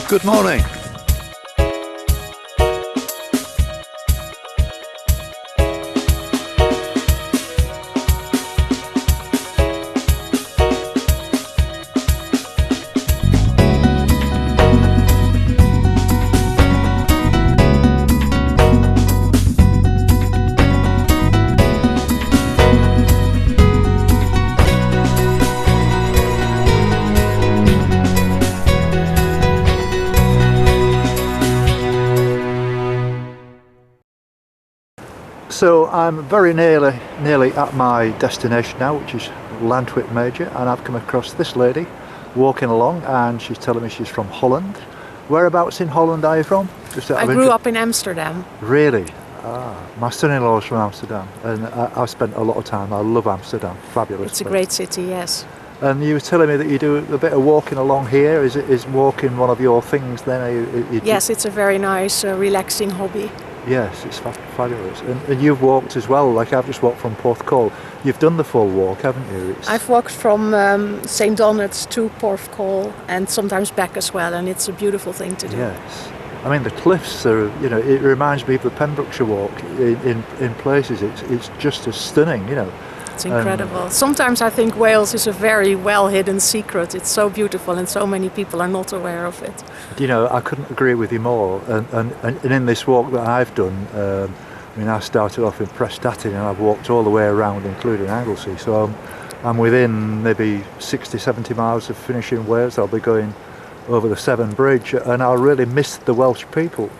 Good morning. So I'm very nearly at my destination now, which is Lantwick Major, and I've come across this lady walking along, and she's telling me she's from Holland. Whereabouts in Holland are you from? I grew up in Amsterdam. Really? My son-in-law is from Amsterdam, and I've spent a lot of time. I love Amsterdam. Fabulous. It's a great city, yes. And you were telling me that you do a bit of walking along here. Is walking one of your things then? Yes, it's a very nice, relaxing hobby. Yes, it's fabulous. And you've walked as well, like I've just walked from Porthcawl. You've done the full walk, haven't you? I've walked from St. Donat's to Porthcawl and sometimes back as well, and it's a beautiful thing to do. Yes. I mean, the cliffs are, it reminds me of the Pembrokeshire walk in places. It's just as stunning, It's incredible. Sometimes I think Wales is a very well-hidden secret. It's so beautiful and so many people are not aware of it. I couldn't agree with you more. And in this walk that I've done, I started off in Prestatyn and I've walked all the way around, including Anglesey. So I'm within maybe 60, 70 miles of finishing Wales. I'll be going over the Severn Bridge, and I'll really miss the Welsh people.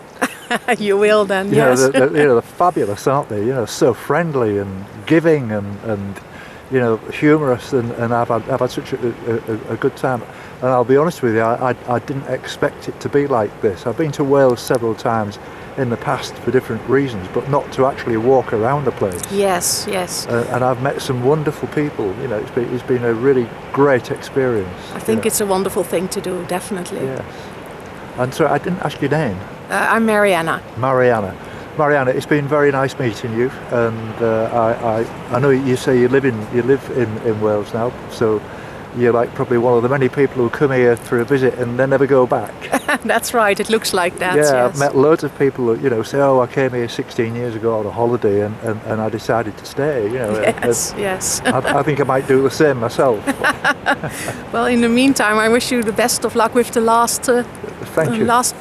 You will then, yes. They're fabulous, aren't they? So friendly and giving and humorous, and I've had such a good time. And I'll be honest with you, I didn't expect it to be like this. I've been to Wales several times in the past for different reasons, but not to actually walk around the place. Yes. And I've met some wonderful people. It's been a really great experience. I think it's a wonderful thing to do, definitely. Yes. And so I didn't ask your name. I'm Mariana. Mariana, it's been very nice meeting you, and I know you say you live in Wales now, so you're like probably one of the many people who come here for a visit and then never go back. That's right, it looks like that. Yeah, yes. I've met loads of people who say, oh, I came here 16 years ago on a holiday and I decided to stay. Yes. I think I might do the same myself. Well, in the meantime, I wish you the best of luck with the last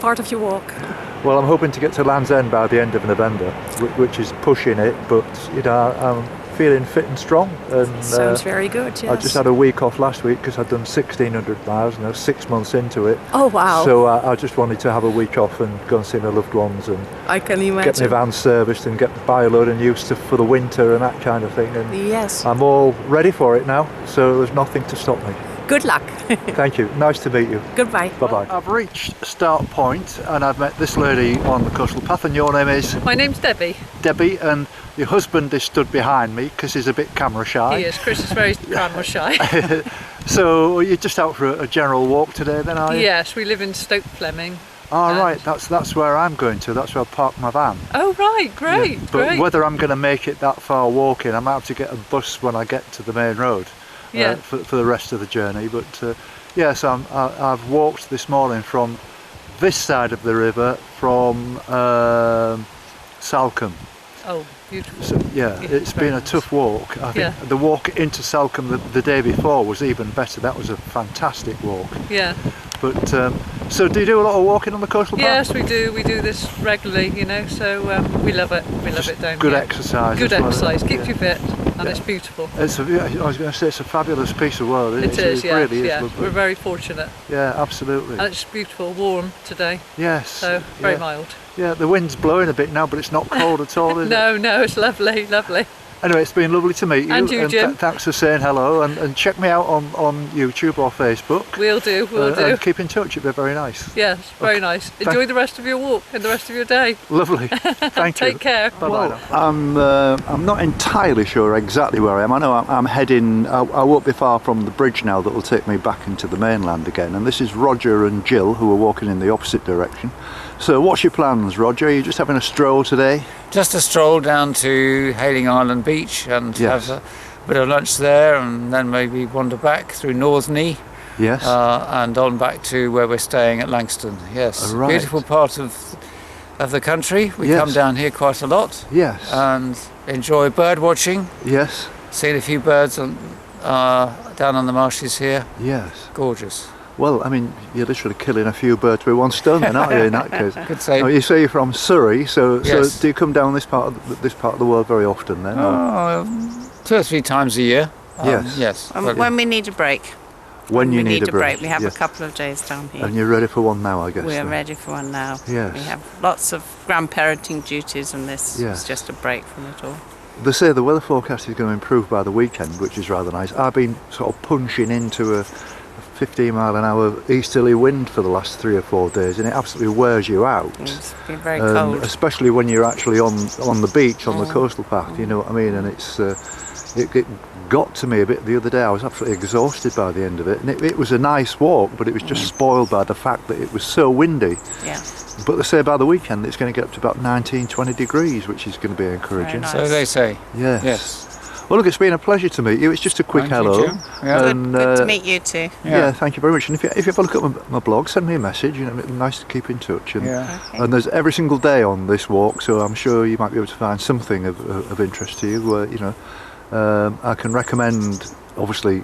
part of your walk. Well, I'm hoping to get to Land's End by the end of November, which is pushing it, but I'm feeling fit and strong. And sounds very good, yes. I just had a week off last week because I'd done 1,600 miles, 6 months into it. Oh, wow. So I just wanted to have a week off and go and see my loved ones and I can imagine. Get my van serviced and buy a load of new stuff for the winter and that kind of thing. And yes. I'm all ready for it now, so there's nothing to stop me. Good luck. Thank you. Nice to meet you. Goodbye. Bye-bye. I've reached start point and I've met this lady on the coastal path, and your name is? My name's Debbie. Debbie, and your husband is stood behind me because he's a bit camera shy. He is. Chris is very camera shy. So you're just out for a general walk today then, are you? Yes, we live in Stoke Fleming. Right, that's where I'm going to. That's where I'll park my van. Oh right, great, But great. whether I'm going to make it that far walking, I might have to get a bus when I get to the main road. For the rest of the journey. But yes, I've walked this morning from this side of the river, from Salcombe. Oh, beautiful. So, it's been a tough walk. I think the walk into Salcombe the day before was even better. That was a fantastic walk. Yeah. But so do you do a lot of walking on the coastal path? Yes, we do. We do this regularly, so we love it. We love it down Good here. exercise. Good exercise. Well. Keeps you fit, and it's beautiful. I was going to say it's a fabulous piece of work. It is. It really is. We're very fortunate. Yeah, absolutely. And it's beautiful, warm today. Yes. So very mild. Yeah, the wind's blowing a bit now, but it's not cold at all, is it? No, it's lovely, lovely. Anyway, it's been lovely to meet you. And you, Jim. Thanks for saying hello, and check me out on YouTube or Facebook. We'll do. And keep in touch, it'd be very nice. Yes, very nice. Enjoy the rest of your walk and the rest of your day. Lovely. Thank you. Take care. Bye-bye now. I'm not entirely sure exactly where I am. I know I'm heading, I won't be far from the bridge now that will take me back into the mainland again. And this is Roger and Jill, who are walking in the opposite direction. So what's your plans, Roger? Are you just having a stroll today? Just a stroll down to Hayling Island Beach and have a bit of lunch there, and then maybe wander back through Northney Yes. and on back to where we're staying at Langston. Yes, Right. beautiful part of the country. We Yes. come down here quite a lot Yes. and enjoy bird watching. Yes. Seen a few birds down on the marshes here. Yes. Gorgeous. Well, I mean, you're literally killing a few birds with one stone, then, aren't you? In that case. Good say. Oh, you say you're from Surrey, so Yes. do you come down this part of the world very often then? or- 2 or 3 times a year. Yes. Yes. But- When we need a break. When you we need a break, we have yes. a couple of days down here. And you're ready for one now, I guess. We are then. ready for one now. Yes. We have lots of grandparenting duties, and this Yes. is just a break from it all. They say the weather forecast is going to improve by the weekend, which is rather nice. I've been sort of punching into a 15-mile-an-hour easterly wind for the last 3 or 4 days, and it absolutely wears you out. It's been very cold. Especially when you're actually on the beach, on the coastal path. You know what I mean? And it's it got to me a bit the other day. I was absolutely exhausted by the end of it, and it was a nice walk, but it was just spoiled by the fact that it was so windy. Yeah. But they say by the weekend it's going to get up to about 19-20 degrees, which is going to be encouraging. nice. So they say. Yes. Yes. Well, look, it's been a pleasure to meet you. It's just a quick Thank you, hello. Jim. Yeah. Good to meet you too. Yeah, thank you very much. And if you have a look at my blog, send me a message. You know, it's nice to keep in touch. And, Yeah. Okay. and there's every single day on this walk, so I'm sure you might be able to find something of interest to you. You know, I can recommend, obviously,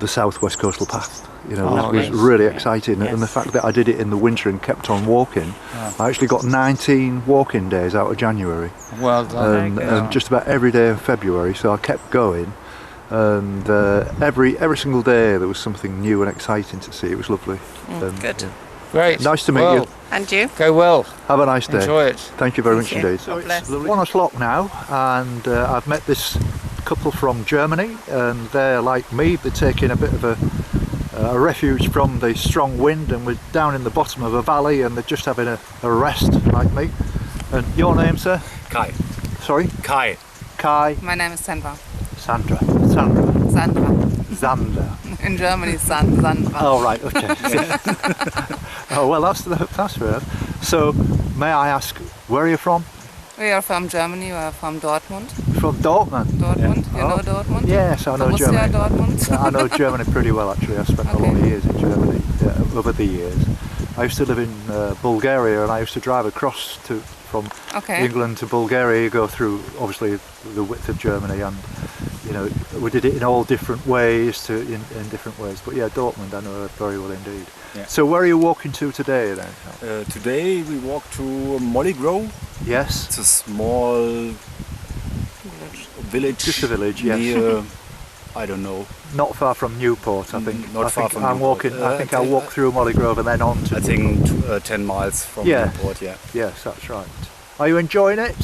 the Southwest Coastal Path. You know, Oh, was yes. really exciting, Yes. and the fact that I did it in the winter and kept on walking, I actually got 19 walking days out of January, Well done. and just about every day in February. So I kept going, and every single day there was something new and exciting to see. It was lovely. And, Good. Great. Nice to meet Well, you. And you? Go well. Have a nice day. Enjoy it. Thank you very Thank much you. indeed. God bless. It's 1 o'clock now, and I've met this couple from Germany, and they're like me. They're taking a bit of a refuge from the strong wind, and we're down in the bottom of a valley, and they're just having a rest like me. And your name, sir? Kai. Sorry? Kai. Kai. My name is Sandra. Sandra. Sandra. Zander. In Germany, Sandra. Oh right, okay. Oh well, that's fair. So, may I ask, where are you from? We are from Germany. We are from Dortmund. From Dortmund. Dortmund. You know Oh. Dortmund? Yes, I know Borussia Germany. Dortmund. I know Germany pretty well actually. I've spent a lot of years in Germany over the years. I used to live in Bulgaria, and I used to drive across from Okay. England to Bulgaria. You go through obviously the width of Germany, and you know we did it in all different ways in different ways. But yeah, Dortmund I know very well indeed. Yeah. So where are you walking to today then? Today we walk to Mollygrow. Yes, It's a small village. Just a village, yes. Near, I don't know. not far from Newport, I think. Not I far think from I'm Newport. walking. I think I'll walk through Molly Grove and then on to. I think 10 miles from Yeah. Newport. Yeah. Yes, that's right. Are you enjoying it?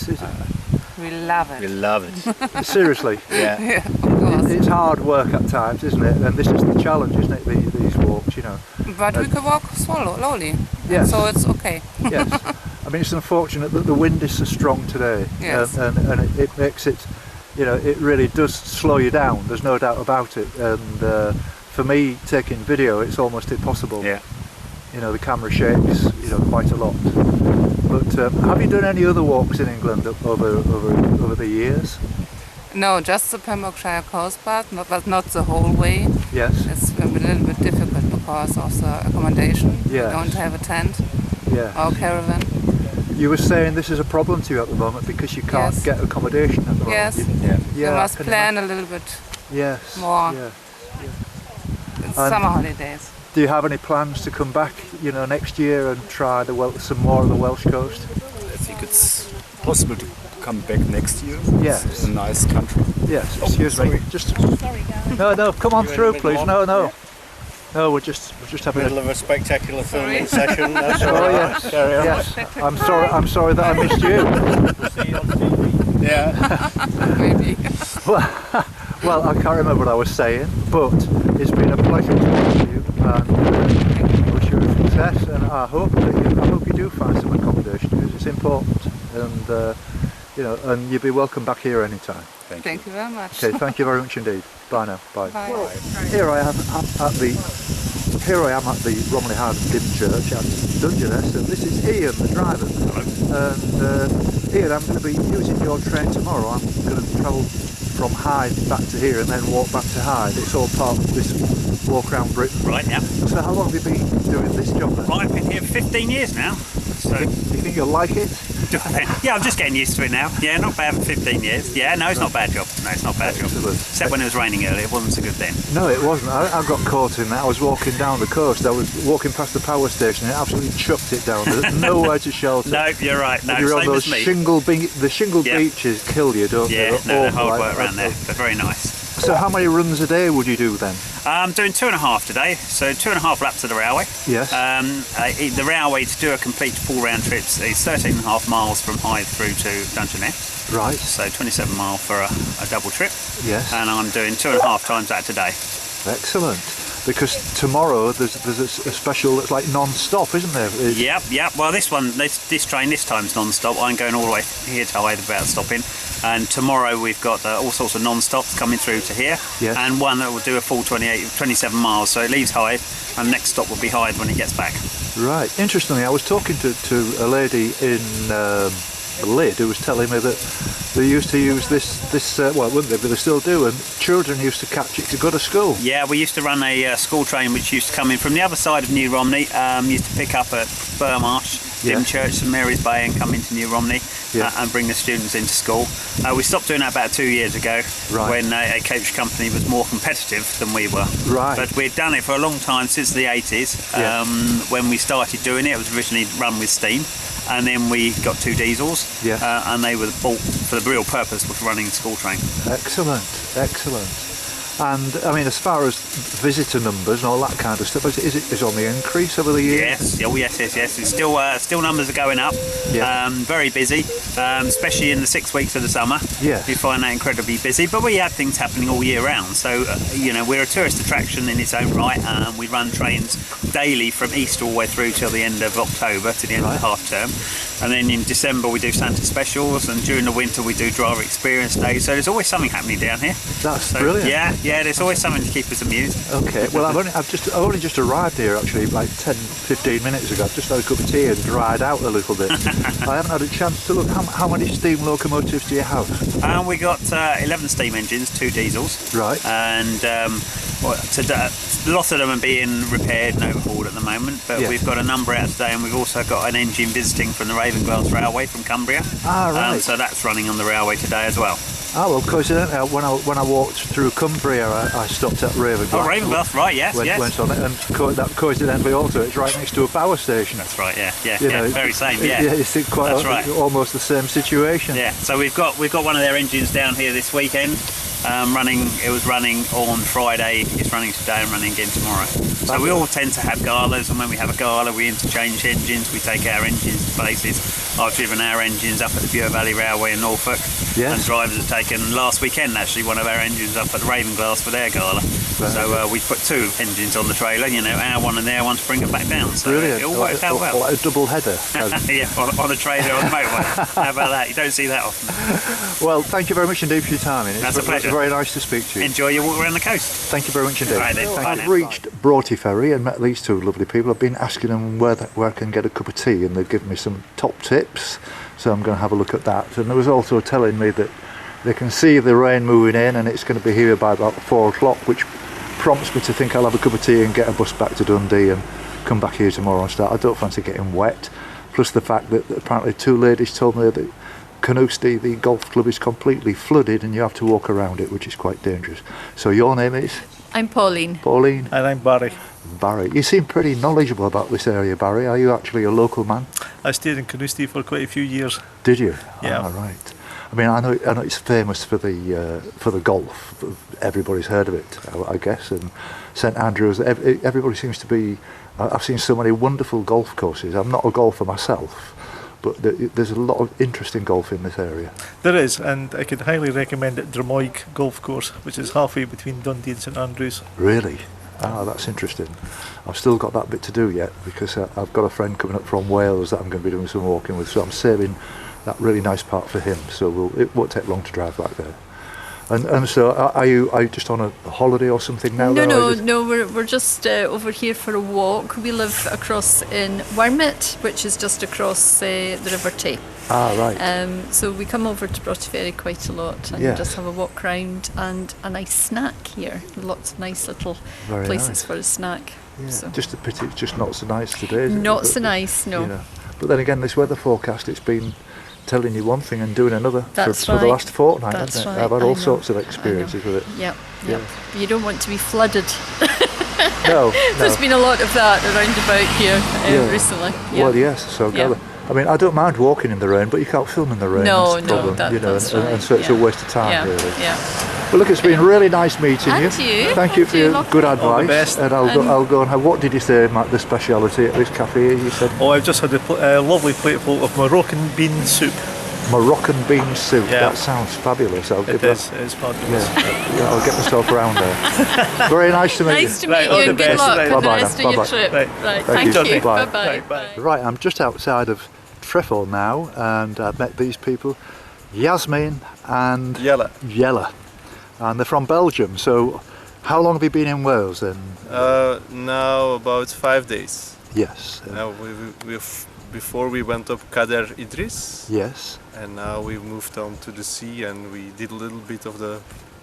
We love We it. love it. Seriously, Yeah. Yeah, of course. it's hard work at times, isn't it? And this is the challenge, isn't it? These walks, you know. But we can walk slowly. Yes. So it's okay. Yes. I mean, it's unfortunate that the wind is so strong today, Yes. and it makes it, you know, it really does slow you down. There's no doubt about it. And for me, taking video, it's almost impossible. Yeah. You know, the camera shakes, you know, quite a lot. But have you done any other walks in England over the years? No, just the Pembrokeshire coast path, but not the whole way. Yes. It's a little bit difficult because of the accommodation. Yes. We don't have a tent Yeah. or caravan. You were saying this is a problem to you at the moment because you can't Yes. get accommodation at the moment. Yes. Yeah. Yeah, You must can plan a little bit. Yes. more. Yeah. It's And- summer holidays. Do you have any plans to come back, you know, next year and try some more of the Welsh coast? I think it's possible to come back next year. Yes. It's a nice country. Yes. Excuse me. Just. No, come on through, please. No. No, we're just having Middle of a spectacular filming session. That's all Oh right. yes. Carry on. Yes. I'm sorry that I missed you. See you on TV. Yeah. Maybe. Well, I can't remember what I was saying, but it's been a pleasure to meet you, and I wish you success. And I hope you do find some accommodation because it's important, and you know, and you'll be welcome back here anytime. Thank you very much. Okay, thank you very much indeed. Bye now. Bye. Bye. Here I am at the Romiley Highland Dim Church at Dungeness, and this is Ian, the driver. And Ian, I'm going to be using your train tomorrow. I'm going to travel from Hyde back to here and then walk back to Hyde. It's all part of this walk around Britain. Right, yeah. So how long have you been doing this job then? Well, I've been here 15 years now. So, Do you think you'll like it? yeah, I'm just getting used to it now. Yeah, not bad for 15 years. Yeah, no, it's not a bad job. No, it's not a bad job. Excellent. Except when it was raining earlier, it wasn't so good then. No, it wasn't. I got caught in that. I was walking down the coast. I was walking past the power station and it absolutely chucked it down. There's nowhere to shelter. No, you're right. No, You're on same those as me. the shingle Yeah. beaches kill you, don't Yeah, they? no, They're hard awful. work around there, but very nice. So how many runs a day would you do then? I'm doing 2.5 today, so 2.5 laps of the railway. Yes. The railway, to do a complete full round trip, is 13.5 miles from Hythe through to Dungeness. Right. So 27 mile for a double trip. Yes. And I'm doing 2.5 times that today. Excellent. Because tomorrow there's a special that's like non-stop, isn't there? Yep. Well, this train this time's non-stop. I'm going all the way here to Hythe without stopping. And tomorrow we've got all sorts of non-stops coming through to here. Yes. And one that will do a full 27 miles. So it leaves Hythe, and the next stop will be Hythe when it gets back. Right. Interestingly, I was talking to a lady in Lyd who was telling me that they used to use this well, wouldn't they? But they still do, and children used to catch it to go to school. Yeah, we used to run a school train which used to come in from the other side of New Romney. Used to pick up at Burmarsh, Yeah. Dimchurch, St Mary's Bay, and come into New Romney. Yeah. And bring the students into school. We stopped doing that about 2 years ago, Right. when a coach company was more competitive than we were. Right. But we'd done it for a long time, since the 80s. Yeah. When we started doing it, it was originally run with steam, and then we got 2 diesels, Yeah. and they were bought for the real purpose of running the school train. Excellent. And I mean, as far as visitor numbers and all that kind of stuff, is on the increase over the years? Yes. It's still numbers are going up. Yeah. Very busy, especially in the 6 weeks of the summer. Yes. You find that incredibly busy, but we have things happening all year round. So we're a tourist attraction in its own right. We run trains daily from Easter all the way through till the end of October, to the end of the half term. And then in December we do Santa specials, and during the winter we do driver experience days. So there's always something happening down here. That's brilliant. Yeah, there's always something to keep us amused. Okay, well I've only just arrived here actually, like 10-15 minutes ago. I've just had a cup of tea and dried out a little bit. I haven't had a chance to look. How many steam locomotives do you have? We got 11 steam engines, 2 diesels. Right. And lots of them are being repaired and overhauled at the moment, but Yeah. we've got a number out today, and we've also got an engine visiting from the Ravenglass Railway from Cumbria. Right. So that's running on the railway today as well. Well, coincidentally, when I walked through Cumbria, I stopped at Ravenglass. Oh, Ravenglass, right, yes. Went on it, and that coincidentally also, it's right next to a power station. That's right, yeah, You know, very same, yeah. It's quite That's right. almost the same situation. Yeah, so we've got one of their engines down here this weekend. It was running on Friday, it's running today and running again tomorrow. So we all tend to have galas, and when we have a gala we interchange engines, we take our engines to places. I've driven our engines up at the Bure Valley Railway in Norfolk, Yes. and drivers have taken, last weekend actually, one of our engines up at the Ravenglass for their gala. So we put 2 engines on the trailer, our one and their one, to bring it back down. So Brilliant. it all worked out well. Like a double header. Yeah, on a trailer on the motorway. How about that? You don't see that often. Well, thank you very much indeed for your time. That's a pleasure. Very nice to speak to you. Enjoy your walk around the coast. Thank you very much indeed. Right then. Bye I've now. reached Broughty Ferry and met these 2 lovely people. I've been asking them where I can get a cup of tea, and they've given me some top tips, so I'm going to have a look at that. And they was also telling me that they can see the rain moving in, and it's going to be here by about 4 o'clock, which prompts me to think I'll have a cup of tea and get a bus back to Dundee and come back here tomorrow and start. I don't fancy getting wet, plus the fact that apparently 2 ladies told me that Canoosti, the golf club, is completely flooded and you have to walk around it, which is quite dangerous. So your name is? I'm Pauline. Pauline? And I'm Barry. Barry. You seem pretty knowledgeable about this area, Barry. Are you actually a local man? I stayed in Canoosti for quite a few years. Did you? Yeah. Right. I mean, I know it's famous for the golf. Everybody's heard of it, I guess. And St Andrews, everybody seems to be. I've seen so many wonderful golf courses. I'm not a golfer myself, but there's a lot of interesting golf in this area. There is, and I could highly recommend it, Drummoyk Golf Course, which is halfway between Dundee and St Andrews. Really? That's interesting. I've still got that bit to do yet, because I've got a friend coming up from Wales that I'm going to be doing some walking with, so I'm saving that really nice part for him, so it won't take long to drive back there. And so are you just on a holiday or something now? No, then, or no, you just- no. We're just over here for a walk. We live across in Wormit, which is just across the River Tay. Ah, right. So we come over to Ferry quite a lot and Yes. just have a walk round and a nice snack here. Lots of nice little Very places nice. for a snack. Yeah. So. Just a pity it's just not so nice today, is it? Not But- so nice, no. You know. But then again, this weather forecast, it's been telling you one thing and doing another That's for the right. last fortnight, That's hasn't it? right. I've had I all know. sorts of I experiences with it. Yep, Yeah. yep. You don't want to be flooded. No, There's no. been a lot of that around about here Yeah. recently. Yeah. Well, yes, so Yeah. gather. I mean, I don't mind walking in the rain, but you can't film in the rain. No, that's the no, problem, that- you know, that's and, right, and so it's a yeah. waste of time, Yeah, really. yeah. Well, look, it's been really nice meeting And you. Thank you for your Lovely. good All the advice. best. And I'll go and have. What did you say, Matt? The speciality at this cafe? You said Oh, I've just had a lovely plateful of Moroccan bean soup. Moroccan bean soup. Yeah. That sounds fabulous. I'll give It that. is. It's fabulous. Yeah, I'll get myself around there. Very nice to meet you. Nice to meet Right, you all the and good best. luck Right. with the Bye-bye rest now. of your Bye-bye. trip. Right. Right, Thank thank you. you. Bye. Bye-bye. Bye. Right, I'm just outside of Treffel now, and I've met these people, Yasmin and Yella, and they're from Belgium. So, how long have you been in Wales then? Now about 5 days. Yes. Now before we went up Kader Idris, Yes. and now we moved on to the sea, and we did a little bit of the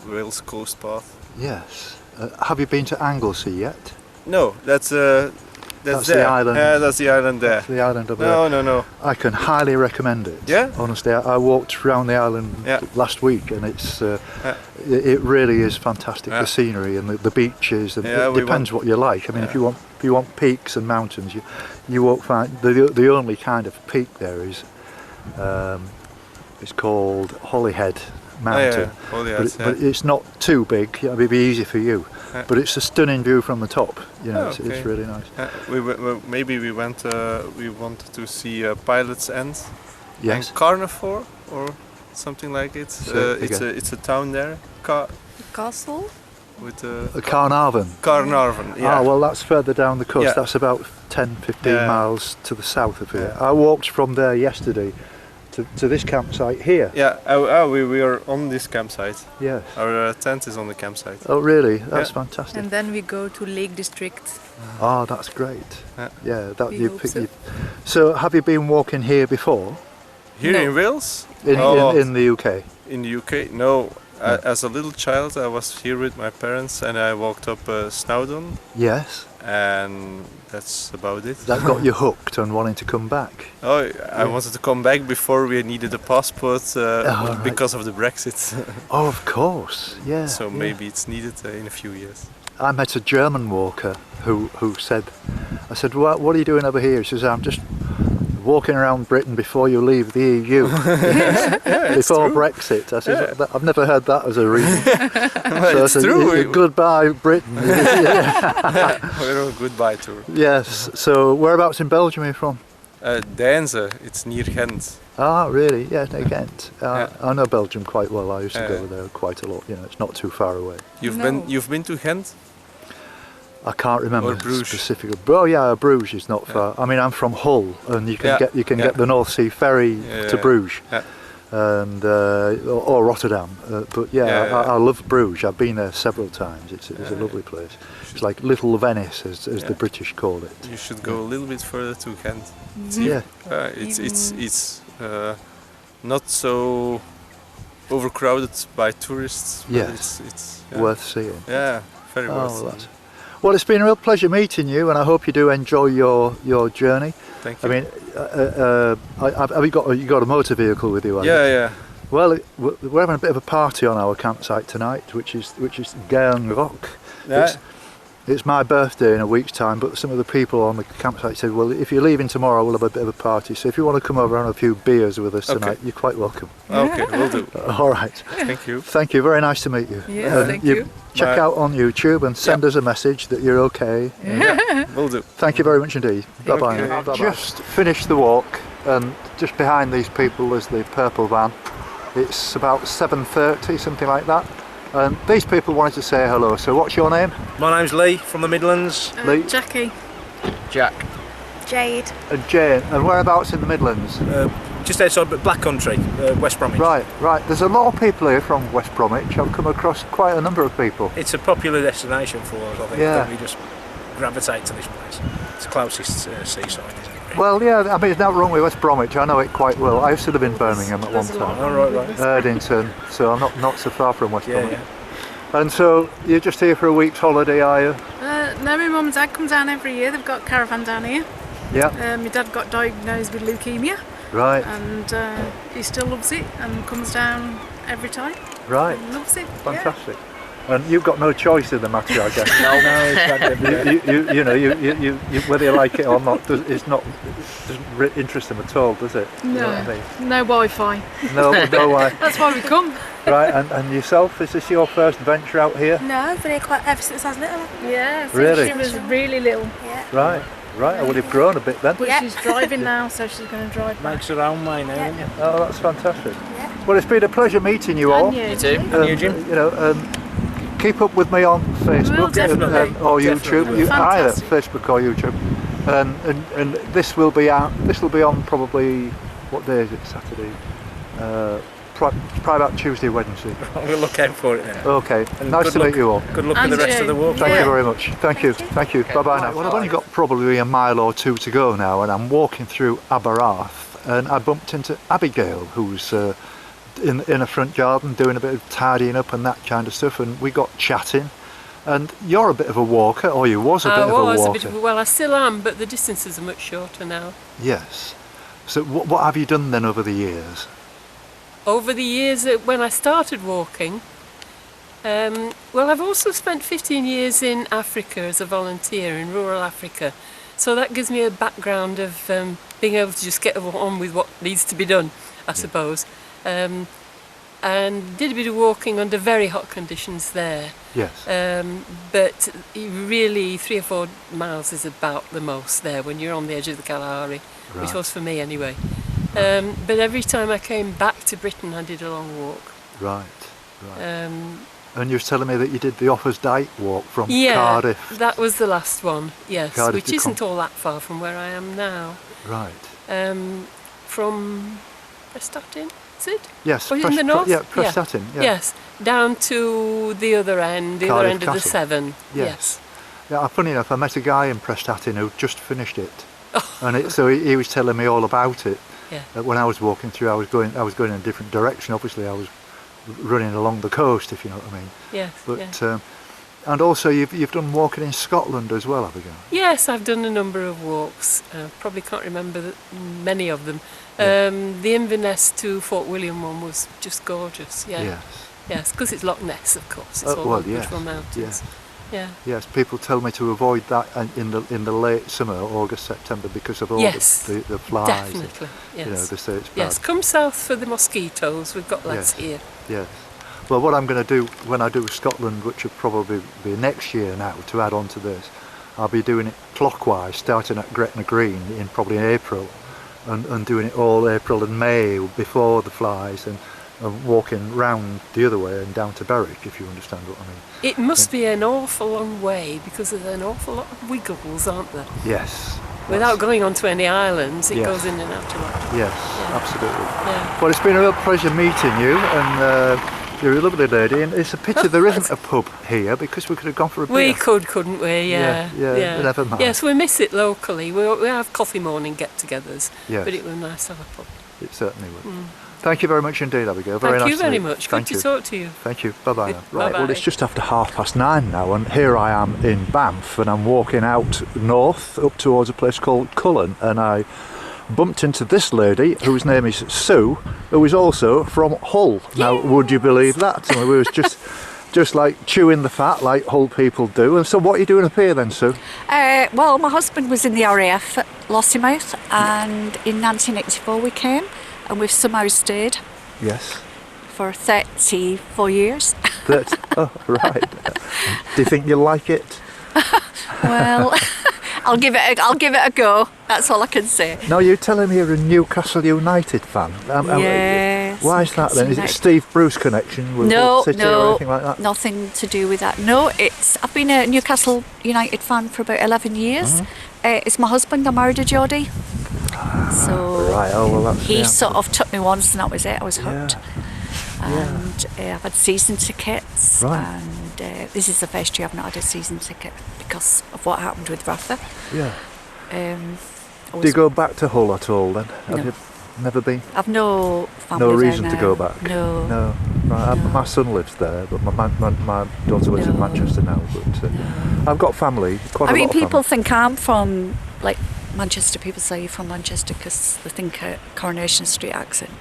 Wales coast path. Yes. Have you been to Anglesey yet? No, that's there. the island. Yeah, that's the island there. The island of No. I can highly recommend it. Yeah? Honestly, I walked around the island Yeah. last week, and it really is fantastic. Yeah. The scenery and the beaches, and Yeah, it we depends what you like. I mean, Yeah. if you want peaks and mountains, you won't find the only kind of peak there is it's called Holyhead Mountain. Yeah, Holyhead, but, but it's not too big. It'd be easy for you. Yeah. But it's a stunning view from the top. You know, Oh, it's okay. really nice. Maybe we went. We wanted to see Pilot's End. Yes. And Carnivore or something like it. Say It's a town there. Castle? With Carnarvon. Carnarvon. Yeah. Ah, well, that's further down the coast. Yeah. That's about 10, 15 Yeah. miles to the south of here. Yeah. I walked from there yesterday to this campsite here. Yeah. We are on this campsite. Yes. Our tent is on the campsite. Oh, really? That's Yeah. fantastic. And then we go to Lake District. Oh, that's great. Yeah. Yeah. That We you hope pick. so. So, have you been walking here before Here No. in Wales? in the UK? In the UK? No. As a little child, I was here with my parents, and I walked up Snowdon, Yes. and that's about it. That got you hooked on wanting to come back. Oh, I wanted to come back before we needed a passport right. because of the Brexit. Oh, of course. Yeah. So yeah. maybe it's needed in a few years. I met a German walker who said, I said, what are you doing over here? He says, I'm just walking around Britain before you leave the EU. Before Brexit. I said, I've never heard that as a reason. So it's I said, true. Goodbye, Britain. We're on a goodbye tour. Yes. So whereabouts in Belgium are you from? Deinze, it's near Ghent. Ah, really? Yeah, near Ghent. Yeah. I know Belgium quite well. I used to Yeah. go there quite a lot. You know, it's not too far away. You've been to Ghent? I can't remember Or Bruges. specifically. Oh yeah, Bruges is not far. I mean, I'm from Hull, and you can get the North Sea ferry to Bruges, Yeah. and or Rotterdam. But I love Bruges. I've been there several times. It's a lovely place. It's like Little Venice, as the British call it. You should go a little bit further to Ghent. Yeah. It's not so overcrowded by tourists. But Yes. it's Worth seeing. Yeah, very worth seeing. That's. Well, it's been a real pleasure meeting you, and I hope you do enjoy your journey. Thank you. I mean, have you got a motor vehicle with you? have you? Yeah. Well, we're having a bit of a party on our campsite tonight, which is Gern Rock. Yeah. It's my birthday in a week's time, but some of the people on the campsite said, well, if you're leaving tomorrow, we'll have a bit of a party. So if you want to come over and have a few beers with us tonight, you're quite welcome. Okay, we'll do. All right. Thank you. Thank you. Very nice to meet you. Yeah, thank you. Check Bye. out on YouTube and send us a message that you're okay. Yeah, we'll do. Thank you very much indeed. Bye-bye. Okay. I've just finished the walk, and just behind these people is the purple van. It's about 7:30, something like that. And these people wanted to say hello. So what's your name? My name's Lee from the Midlands. Lee. Jackie. Jack. Jade. And Jane. And whereabouts in the Midlands? just outside Black Country, West Bromwich. Right. There's a lot of people here from West Bromwich. I've come across quite a number of people. It's a popular destination for us, I think. Yeah. We just gravitate to this place. It's the closest seaside, isn't it? Well, yeah, I mean, there's nothing wrong with West Bromwich. I know it quite well. I used to live in Birmingham at one time. Oh, right. Erdington, so I'm not so far from West Bromwich. Yeah. And so you're just here for a week's holiday, are you? No, my mum and dad come down every year. They've got a caravan down here. Yeah. My dad got diagnosed with leukemia. Right. And he still loves it and comes down every time. Right. And loves it. Fantastic. And you've got no choice in the matter, I guess. No, exactly. you whether you like it or not, doesn't interest them at all, does it? No, You know what I mean? no Wi-Fi. No why. That's why we come. Right, and yourself, is this your first venture out here? No, I've been here ever since I was little. Yeah, since Really? she was really little. Yeah. Right. I would have grown a bit then. But she's driving now, so she's going to drive back. Makes her own way now, isn't it? Oh, that's fantastic. Well, it's been a pleasure meeting you all. And you. You too. And you, Jim? You know, keep up with me on Facebook or YouTube, either Facebook or YouTube. And this will be out. This will be on probably, what day is it? Saturday. Probably about Tuesday, Wednesday. We'll look out for it now. Okay. And Nice to meet you all. Good luck with the rest of the walk. Thank you very much. Thank you. Bye bye now. Well, I've only got probably a mile or two to go now, and I'm walking through Aberarth, and I bumped into Abigail, who's in a front garden doing a bit of tidying up and that kind of stuff, and we got chatting. And you're a bit of a walker, or you was a bit of a walker. Well, I still am, but the distances are much shorter now. Yes. So what have you done then over the years? Over the years when I started walking, well, I've also spent 15 years in Africa as a volunteer in rural Africa, so that gives me a background of being able to just get on with what needs to be done, I suppose. And did a bit of walking under very hot conditions there. Yes. But really 3 or 4 miles is about the most there when you're on the edge of the Kalahari, which was for me anyway. But every time I came back to Britain, I did a long walk. Right. And you were telling me that you did the Offers Dyke walk from Cardiff. That was the last one, yes, Cardiff which isn't all that far from where I am now. Right. From Prestatyn, is it? Yes. In the north? Prestatyn, yeah. Yes, down to the other end, Cardiff other end of the Castle. Severn. Yes. Yeah, funny enough, I met a guy in Prestatyn who just finished it. And so he was telling me all about it. Yeah. When I was walking through, I was going in a different direction. Obviously, I was running along the coast, if you know what I mean. Yes. But and also you've done walking in Scotland as well, haven't you? Yes, I've done a number of walks. Probably can't remember many of them. The Inverness to Fort William one was just gorgeous. Yeah. Yes, because it's Loch Ness, of course. It's all beautiful mountains. Yeah. Yes, people tell me to avoid that in the late summer, August, September, because of all the flies. Definitely. Yes. You know, they say it's bad. Yes, come south for the mosquitoes. We've got lots here. Yes. Well, what I'm going to do when I do Scotland, which will probably be next year now, to add on to this, I'll be doing it clockwise, starting at Gretna Green in probably April, and doing it all April and May before the flies, and walking round the other way and down to Berwick, if you understand what I mean. It must be an awful long way because there's an awful lot of wiggles, aren't there? Yes. Without going onto any islands, it goes in and out a lot. Yes, absolutely. Yeah. Well, it's been a real pleasure meeting you, and you're a lovely lady, and it's a pity there isn't a pub here, because we could have gone for a beer. We could, couldn't we? Yeah. Never mind. Yes, we miss it locally. We have coffee morning get-togethers, but it was nice to have a pub. It certainly would. Thank you very much indeed, Abigail. Very nice Thank you very to meet you. much. Good to talk to you. Thank you. Bye-bye now. Right, Bye-bye. well, it's just after 9:30 now, and here I am in Banff, and I'm walking out north up towards a place called Cullen, and I bumped into this lady whose name is Sue, who is also from Hull. Now, would you believe that? I mean, we was just like chewing the fat like Hull people do. And so what are you doing up here then, Sue? Well, my husband was in the RAF at Lossiemouth, and in 1984 we came, and we've somehow stayed. Yes. For 34 years. Oh, right. Do you think you'll like it? Well, I'll give it a go. That's all I can say. Now, you're telling me you're a Newcastle United fan. Yes. Why is that then? Is it Steve Bruce connection with Hull City or anything like that? Nothing to do with that. No, I've been a Newcastle United fan for about 11 years. It's my husband. I married a Geordie. So Right, oh well that's... he yeah. sort of took me once and that was it, I was hooked. And I've had season tickets, Right. and this is the first year I've not had a season ticket because of what happened with Rafa. Yeah. I Do you go back to Hull at all then? No. Have you never been? I've no family No there reason to now. go back? No. No. Right, my son lives there, but my daughter lives in Manchester now. But I've got family, quite a I lot mean, of people family. think I'm from, like, Manchester. People say you're from Manchester because they think Coronation Street accent.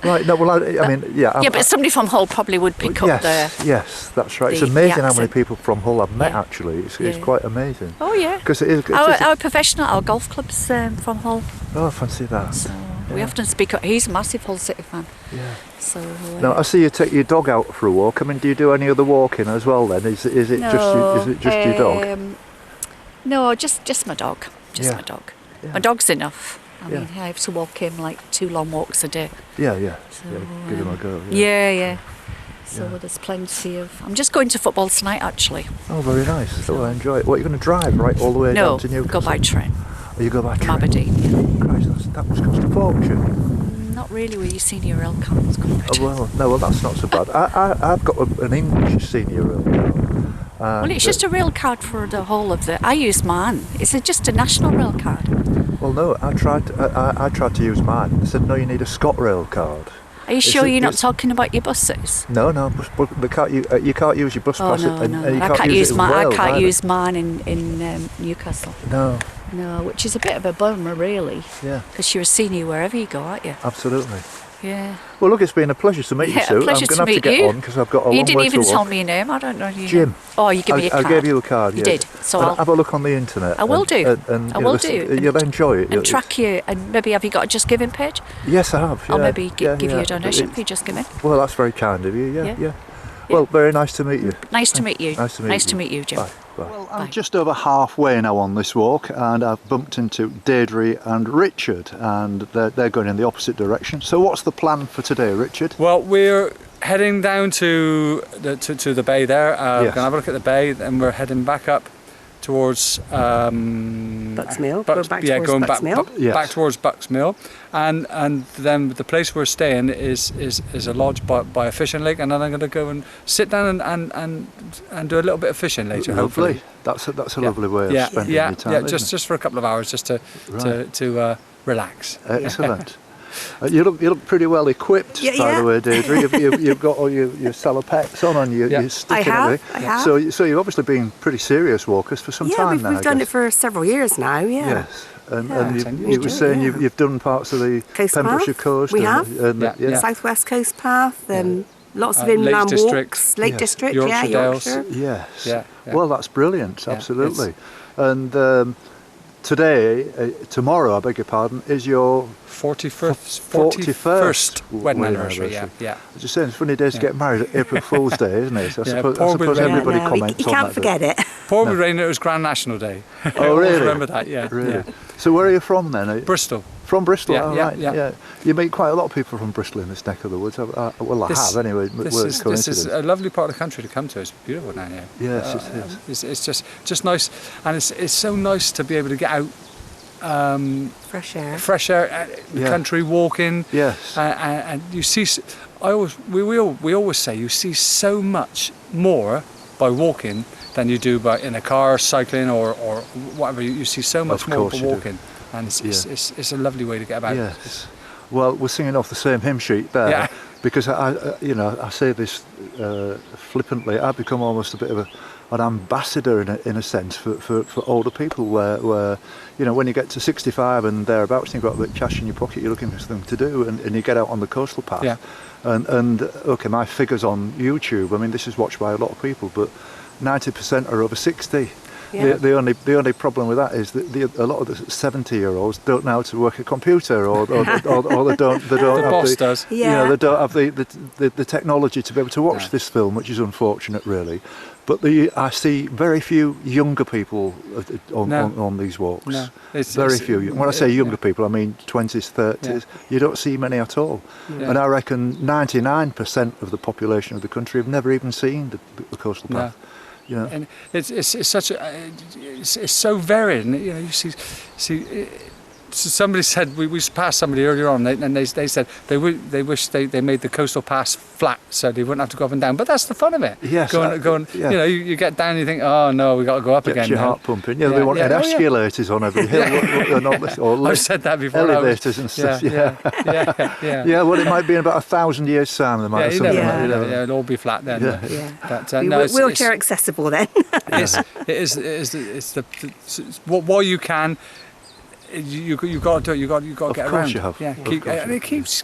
Right, no, well, I mean, yeah. Yeah, but somebody from Hull probably would pick up the... Yes, that's right. It's the amazing how many accent. people from Hull I've met, actually. It's quite amazing. Oh, yeah. Because it is... Our professional, our golf club's from Hull. Oh, I fancy that. So we often speak up. He's a massive Hull City fan. Yeah. So... Now, I see you take your dog out for a walk. I mean, do you do any other walking as well then? Is it just your dog? No, just my dog. Just Yeah. my dog. Yeah. My dog's enough. I Yeah. mean, I have to walk him like 2 long walks a day. Yeah. So, Give him a go. Yeah. So there's plenty of... I'm just going to football tonight, actually. Oh, very nice. Oh, I enjoy it. What, are you going to drive right all the way No, down to Newcastle? go by train. Oh, you go by train? From Aberdeen. Christ, that must cost a fortune. Not really with your senior rail cards compared. Oh, well, that's not so bad. I've got an English senior rail card. Well, it's just a rail card for the whole of the... I use mine. It's just a national rail card. Well, no, I tried to use mine. They said, no, you need a ScotRail card. Are you sure you're not talking about your buses? No, you can't use your bus pass. No. And you I can't use mine. Wales I can't either. use mine in Newcastle. No, which is a bit of a bummer, really. Yeah. Because you're a senior wherever you go, aren't you? Absolutely. Yeah. Well, look, it's been a pleasure to meet you, Sue. A pleasure I'm going to have to get on because I've got a long way You to didn't even walk. tell me your name. I don't know your Jim. name. Oh, you give me a card. I gave you a card. You yes. did. So and I'll have a look on the internet. I will do. And I will do. You'll enjoy it. And track you. And maybe have you got a Just Giving page? Yes, I have. I'll yeah. maybe give you a donation for your Just Giving. Well, that's very kind of you. Yeah. Well, very nice to meet you. Nice to meet you. Nice to meet you, Jim. Bye. Well, I'm just over halfway now on this walk, and I've bumped into Deirdre and Richard, and they're going in the opposite direction. So, what's the plan for today, Richard? Well, we're heading down to the bay there. We're going to have a look at the bay, and we're heading back up towards Bucksmill. Back towards Bucksmill, and then the place we're staying is a lodge by a fishing lake, and then I'm going to go and sit down and do a little bit of fishing later. Lovely. Hopefully. That's a lovely way of spending your time. Yeah, just for a couple of hours, just to relax. Excellent. You look pretty well equipped, by the way, Deirdre. You've got all your salopettes on and your stick and everything. I have. So you've obviously been pretty serious walkers for some time now. We've done it for several years now. Yeah. Yes. And you were saying you've done parts of the Pembrokeshire coast. We have. Southwest Coast Path and lots of inland walks. Lake District, Yorkshire. Yes. Yeah. Well, that's brilliant. Absolutely. And tomorrow, I beg your pardon, is your 41st wedding anniversary. Yeah. I was just saying, it's a funny day to get married. April Fool's Day, isn't it? So I suppose everybody comments you on can't that. forget it. Poor with rain, it was Grand National Day. Oh, really? I remember that, yeah. Really? Yeah. So where are you from then? Bristol. From Bristol, Yeah. You meet quite a lot of people from Bristol in this neck of the woods. I have anyway. This is a lovely part of the country to come to. It's beautiful down here. Yes, it is. It's just nice, and it's so nice to be able to get out. Fresh air, the country, walking. Yes, and you see. We always say you see so much more by walking than you do in a car, cycling, or whatever. You see so much more by walking, and it's a lovely way to get about. Yes. Well, we're singing off the same hymn sheet there. Yeah. Because I say this flippantly. I've become almost a bit of an ambassador in a sense for older people. Where when you get to 65 and thereabouts, and you've got a bit of cash in your pocket, you're looking for something to do, and you get out on the coastal path. Yeah. And okay, my figures on YouTube. I mean, this is watched by a lot of people, but 90% are over 60. Yeah. The only problem with that is that a lot of the 70-year-olds don't know how to work a computer, or they don't the have boss does. Yeah. They don't have the technology to be able to watch this film, which is unfortunate, really. But I see very few younger people on these walks. No, very few. When I say younger people, I mean 20s, 30s. Yeah. You don't see many at all. Yeah. And I reckon 99% of the population of the country have never even seen the coastal path. No. And it's such it's so varied. And, you see somebody said we passed somebody earlier on, and they said they wish they made the coastal pass flat so they wouldn't have to go up and down. But that's the fun of it. Yes, going. Yeah. You know, you get down, and you think, oh no, we got to go up again. Gets your now. heart pumping. Yeah, they wanted escalators on every hill. I've said that before. Elevators and stuff. Yeah. Well, it might be in about 1,000 years' time. There might be something like that. Yeah, it'll all be flat then. Yeah. But, wheelchair accessible then. It's the while you can. You got to do it. You got to get around. You have. Yeah, and it keeps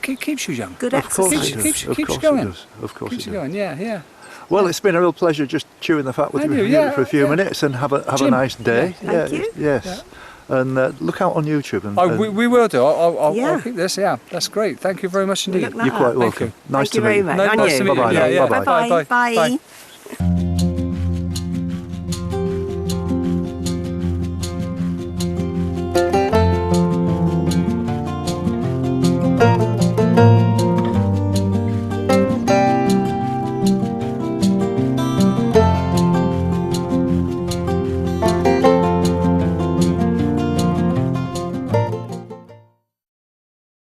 you young. Good exercise. Keeps you going. Of course, keeps you going. Yeah. Well, it's been a real pleasure just chewing the fat with you for a few minutes, and have a nice day. Thank you. Yes. Yeah. And look out on YouTube. And we will do. I'll keep this. Yeah, that's great. Thank you very much indeed. You're quite welcome. Nice to meet you. Thank you very much. Nice to meet you. Bye-bye. Yeah. Bye.